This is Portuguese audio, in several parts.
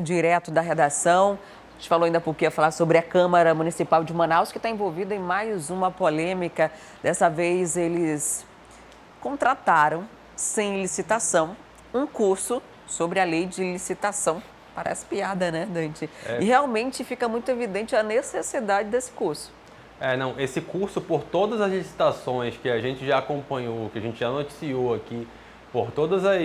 direto da redação. A gente falou ainda há pouco, ia falar sobre a Câmara Municipal de Manaus, que está envolvida em mais uma polêmica. Dessa vez, eles contrataram, sem licitação, um curso sobre a lei de licitação. Parece piada, né, Dante? E realmente fica muito evidente a necessidade desse curso. Não, esse curso, por todas as licitações que a gente já acompanhou, que a gente já noticiou aqui, por todas as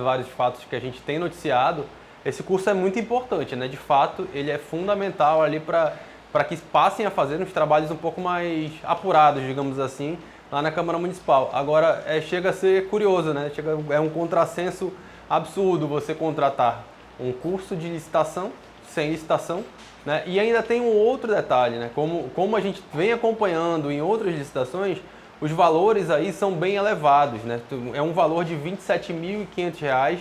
vários fatos que a gente tem noticiado, esse curso é muito importante, né? De fato, ele é fundamental ali para que passem a fazer uns trabalhos um pouco mais apurados, digamos assim, lá na Câmara Municipal. Agora, chega a ser curioso, né? É um contrassenso absurdo você contratar um curso de licitação, sem licitação, né? E ainda tem um outro detalhe, né? Como a gente vem acompanhando em outras licitações, os valores aí são bem elevados, né? É um valor de R$ 27.500,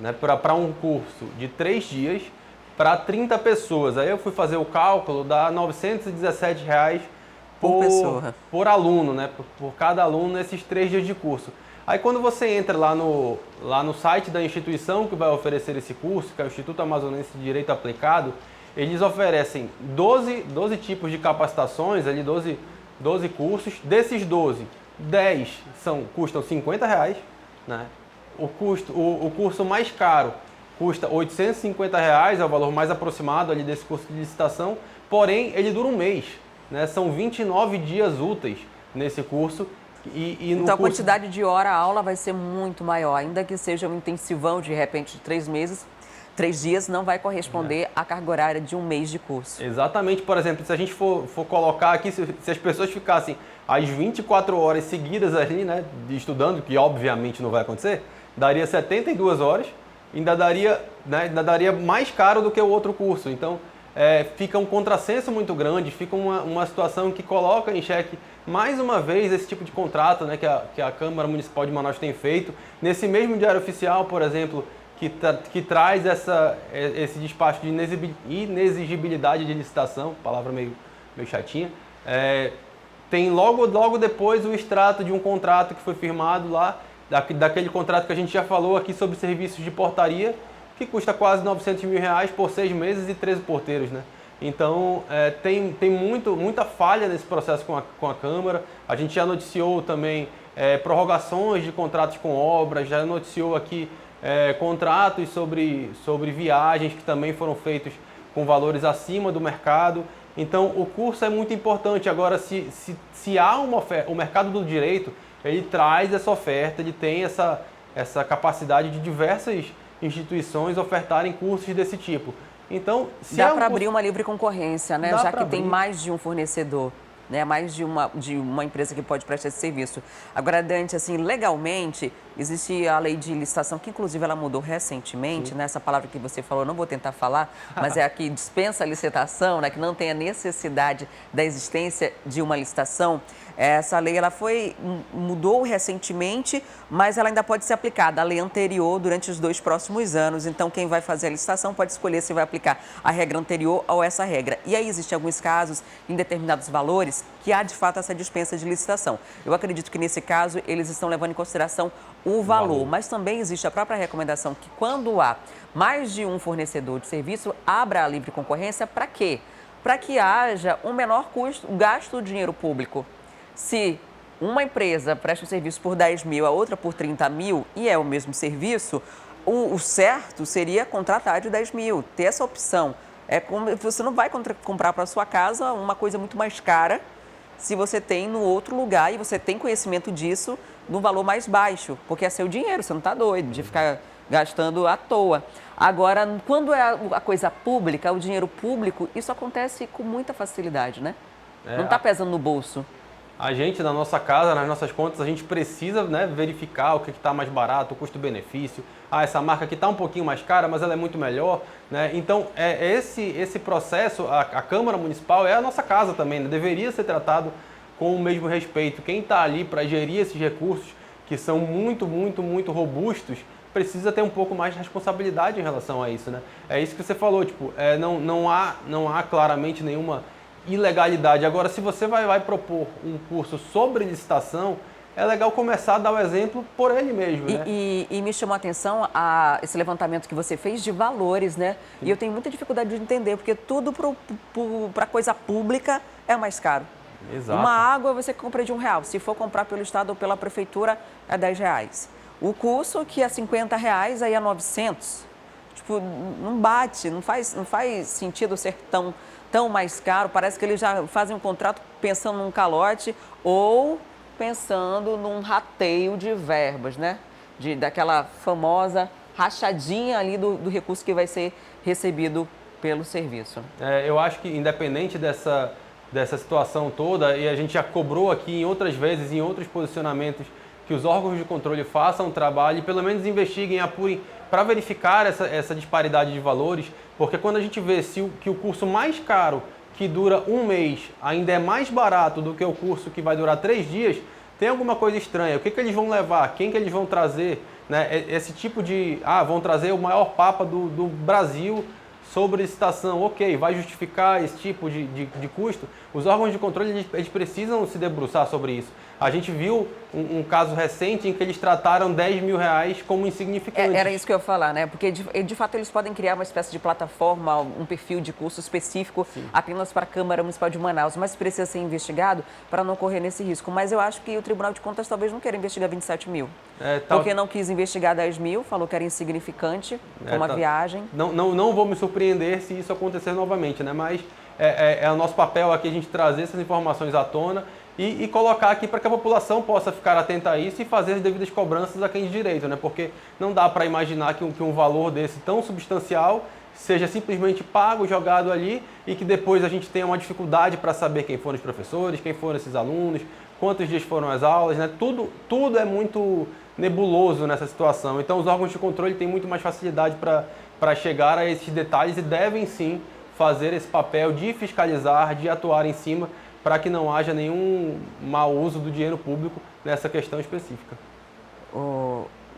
né, para um curso de 3 dias para 30 pessoas. Aí eu fui fazer o cálculo, dá R$ 917 por aluno, né? Por cada aluno nesses 3 dias de curso. Aí quando você entra lá no site da instituição que vai oferecer esse curso, que é o Instituto Amazonense de Direito Aplicado, eles oferecem 12 tipos de capacitações, ali 12 cursos. Desses 12, 10 custam R$ 50, né? O curso mais caro custa R$ 850, é o valor mais aproximado ali desse curso de licitação, porém ele dura um mês, né? São 29 dias úteis nesse curso. Então a quantidade de hora a aula vai ser muito maior, ainda que seja um intensivão de repente de 3 meses. 3 dias não vai corresponder à carga horária de um mês de curso. Exatamente. Por exemplo, se a gente for colocar aqui, se as pessoas ficassem às 24 horas seguidas ali, né, estudando, que obviamente não vai acontecer, daria 72 horas, ainda daria mais caro do que o outro curso. Então, fica um contrassenso muito grande, fica uma situação que coloca em xeque, mais uma vez, esse tipo de contrato, né, que a Câmara Municipal de Manaus tem feito. Nesse mesmo Diário Oficial, por exemplo, que traz esse despacho de inexigibilidade de licitação, palavra meio chatinha, tem logo depois o extrato de um contrato que foi firmado lá, daquele contrato que a gente já falou aqui sobre serviços de portaria, que custa quase R$ 900 mil por 6 meses e 13 porteiros, né? Então, tem muita falha nesse processo com a Câmara. A gente já noticiou também prorrogações de contratos com obras, já noticiou aqui contratos sobre viagens que também foram feitos com valores acima do mercado. Então, o curso é muito importante. Agora, se há uma oferta, o mercado do direito, ele traz essa oferta, ele tem essa capacidade de diversas instituições ofertarem cursos desse tipo. Então, dá para abrir uma livre concorrência, né? Já que tem mais de um fornecedor, né? Mais de uma empresa que pode prestar esse serviço. Agora, Dante, assim, legalmente, existe a lei de licitação, que inclusive ela mudou recentemente, né? Essa palavra que você falou, não vou tentar falar, mas é a que dispensa a licitação, né? Que não tem a necessidade da existência de uma licitação. Essa lei ela mudou recentemente, mas ela ainda pode ser aplicada à lei anterior durante os 2 próximos anos. Então, quem vai fazer a licitação pode escolher se vai aplicar a regra anterior ou essa regra. E aí existem alguns casos, em determinados valores, que há de fato essa dispensa de licitação. Eu acredito que nesse caso eles estão levando em consideração o valor, mas também existe a própria recomendação que quando há mais de um fornecedor de serviço, abra a livre concorrência para quê? Para que haja um menor custo, gasto do dinheiro público. Se uma empresa presta um serviço por 10 mil, a outra por 30 mil e é o mesmo serviço, o certo seria contratar de 10 mil, ter essa opção. Você não vai comprar para a sua casa uma coisa muito mais cara se você tem no outro lugar e você tem conhecimento disso num valor mais baixo, porque é seu dinheiro, você não está doido de ficar gastando à toa. Agora, quando é a coisa pública, o dinheiro público, isso acontece com muita facilidade, né? Não está pesando no bolso. A gente, na nossa casa, nas nossas contas, a gente precisa, né, verificar o que está mais barato, o custo-benefício. Essa marca aqui está um pouquinho mais cara, mas ela é muito melhor, né? Então, esse processo, a Câmara Municipal é a nossa casa também, né? Deveria ser tratado com o mesmo respeito. Quem está ali para gerir esses recursos, que são muito robustos, precisa ter um pouco mais de responsabilidade em relação a isso, né? É isso que você falou, tipo, não há claramente nenhuma ilegalidade. Agora, se você vai propor um curso sobre licitação, é legal começar a dar o exemplo por ele mesmo, né? E me chamou a atenção esse levantamento que você fez de valores, né? Sim. E eu tenho muita dificuldade de entender, porque tudo para coisa pública é mais caro. Exato. Uma água você compra de R$1, se for comprar pelo Estado ou pela Prefeitura é R$10. O curso, que é R$50, aí é 900. Tipo, não bate, não faz sentido ser tão mais caro. Parece que eles já fazem um contrato pensando num calote ou pensando num rateio de verbas, né? Daquela famosa rachadinha ali do recurso que vai ser recebido pelo serviço. Eu acho que independente dessa situação toda, e a gente já cobrou aqui em outras vezes, em outros posicionamentos, que os órgãos de controle façam um trabalho e pelo menos investiguem, apurem para verificar essa disparidade de valores, porque quando a gente vê que o curso mais caro, que dura um mês, ainda é mais barato do que o curso que vai durar 3 dias, tem alguma coisa estranha. O que eles vão levar? Quem que eles vão trazer? Né? Esse tipo de... vão trazer o maior papa do Brasil sobre licitação. Ok, vai justificar esse tipo de custo? Os órgãos de controle, eles precisam se debruçar sobre isso. A gente viu um caso recente em que eles trataram R$10.000 como insignificante. Era isso que eu ia falar, né? Porque, de fato, eles podem criar uma espécie de plataforma, um perfil de curso específico. Sim. Apenas para a Câmara Municipal de Manaus, mas precisa ser investigado para não correr nesse risco. Mas eu acho que o Tribunal de Contas talvez não queira investigar 27 mil. Porque não quis investigar 10 mil, falou que era insignificante, uma viagem. Não vou me surpreender se isso acontecer novamente, né? Mas é o nosso papel aqui a gente trazer essas informações à tona e colocar aqui para que a população possa ficar atenta a isso e fazer as devidas cobranças a quem de direito, né? Porque não dá para imaginar que um valor desse tão substancial seja simplesmente pago, jogado ali e que depois a gente tenha uma dificuldade para saber quem foram os professores, quem foram esses alunos, quantos dias foram as aulas, né? Tudo é muito nebuloso nessa situação. Então os órgãos de controle têm muito mais facilidade para chegar a esses detalhes e devem sim fazer esse papel de fiscalizar, de atuar em cima, para que não haja nenhum mau uso do dinheiro público nessa questão específica.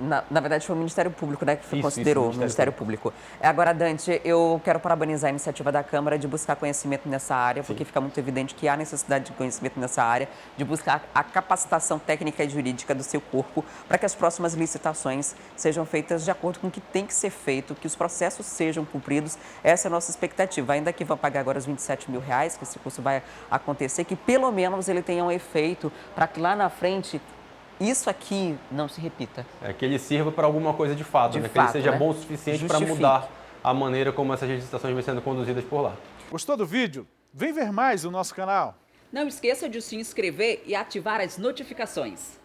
Na verdade, foi o Ministério Público, né, que considerou o Ministério Público. Agora, Dante, eu quero parabenizar a iniciativa da Câmara de buscar conhecimento nessa área, porque fica muito evidente que há necessidade de conhecimento nessa área, de buscar a capacitação técnica e jurídica do seu corpo, para que as próximas licitações sejam feitas de acordo com o que tem que ser feito, que os processos sejam cumpridos. Essa é a nossa expectativa. Ainda que vão pagar agora os R$27.000, que esse curso vai acontecer, que pelo menos ele tenha um efeito para que lá na frente isso aqui não se repita. Que ele sirva para alguma coisa de fato, né? Que ele seja bom o suficiente para mudar a maneira como essas licitações vêm sendo conduzidas por lá. Gostou do vídeo? Vem ver mais no nosso canal. Não esqueça de se inscrever e ativar as notificações.